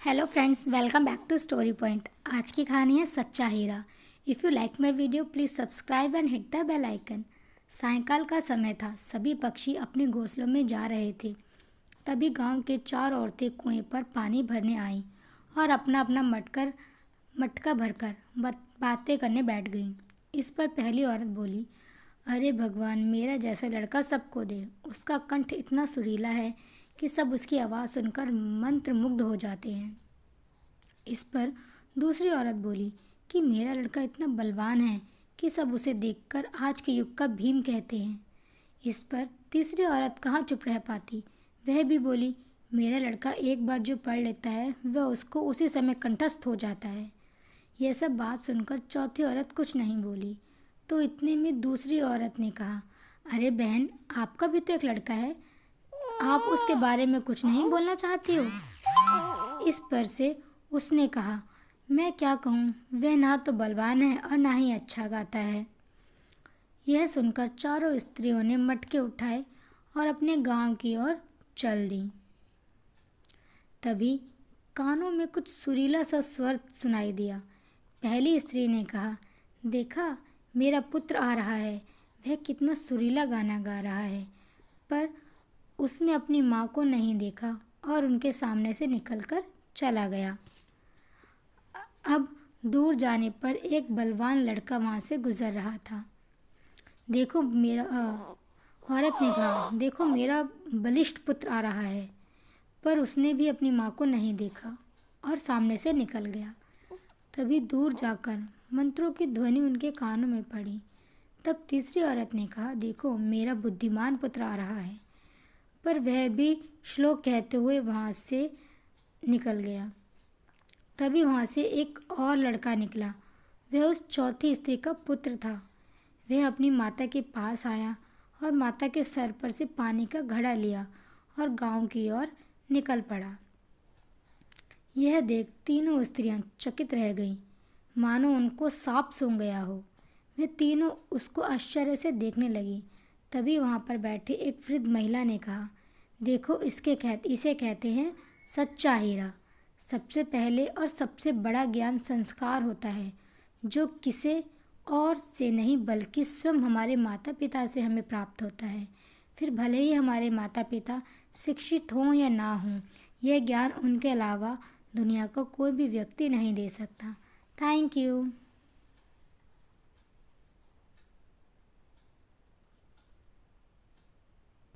Hello friends, welcome back to story point. आज की कहानी है सच्चा हीरा। If you like my video please subscribe and hit the bell icon. सायंकाल का समय था। सभी पक्षी अपने घोंसलों में जा रहे थे। तभी गांव के 4 औरतें कुएं पर पानी भरने आईं और अपना अपना मटका भरकर बातें करने बैठ गईं। इस पर पहली औरत बोली, अरे भगवान, मेरा जैसा लड़का सबको दे। उसका कंठ इतना सुरीला है कि सब उसकी आवाज़ सुनकर मंत्रमुग्ध हो जाते हैं। इस पर दूसरी औरत बोली कि मेरा लड़का इतना बलवान है कि सब उसे देखकर आज के युग का भीम कहते हैं। इस पर तीसरी औरत कहाँ चुप रह पाती, वह भी बोली, मेरा लड़का एक बार जो पढ़ लेता है वह उसको उसी समय कंठस्थ हो जाता है। यह सब बात सुनकर चौथी औरत कुछ नहीं बोली। तो इतने में दूसरी औरत ने कहा, अरे बहन, आपका भी तो एक लड़का है, आप उसके बारे में कुछ नहीं बोलना चाहती हो? इस पर से उसने कहा, मैं क्या कहूँ, वह ना तो बलवान है और ना ही अच्छा गाता है। यह सुनकर चारों स्त्रियों ने मटके उठाए और अपने गांव की ओर चल दी। तभी कानों में कुछ सुरीला सा स्वर सुनाई दिया। पहली स्त्री ने कहा, देखा, मेरा पुत्र आ रहा है, वह कितना सुरीला गाना गा रहा है। पर उसने अपनी माँ को नहीं देखा और उनके सामने से निकलकर चला गया। अब दूर जाने पर एक बलवान लड़का वहाँ से गुजर रहा था। औरत ने कहा, देखो, मेरा बलिष्ठ पुत्र आ रहा है। पर उसने भी अपनी माँ को नहीं देखा और सामने से निकल गया। तभी दूर जाकर मंत्रों की ध्वनि उनके कानों में पड़ी। तब तीसरी औरत ने कहा, देखो, मेरा बुद्धिमान पुत्र आ रहा है। पर वह भी श्लोक कहते हुए वहाँ से निकल गया। तभी वहाँ से एक और लड़का निकला। वह उस चौथी स्त्री का पुत्र था। वह अपनी माता के पास आया और माता के सर पर से पानी का घड़ा लिया और गांव की ओर निकल पड़ा। यह देख तीनों स्त्रियां चकित रह गईं, मानो उनको सांप सूंघ गया हो। वे तीनों उसको आश्चर्य से देखने लगी। तभी वहाँ पर बैठी एक वृद्ध महिला ने कहा, देखो, इसे कहते हैं सच्चा हीरा। सबसे पहले और सबसे बड़ा ज्ञान संस्कार होता है, जो किसी और से नहीं बल्कि स्वयं हमारे माता पिता से हमें प्राप्त होता है। फिर भले ही हमारे माता पिता शिक्षित हों या ना हों, यह ज्ञान उनके अलावा दुनिया का कोई भी व्यक्ति नहीं दे सकता। Thank you.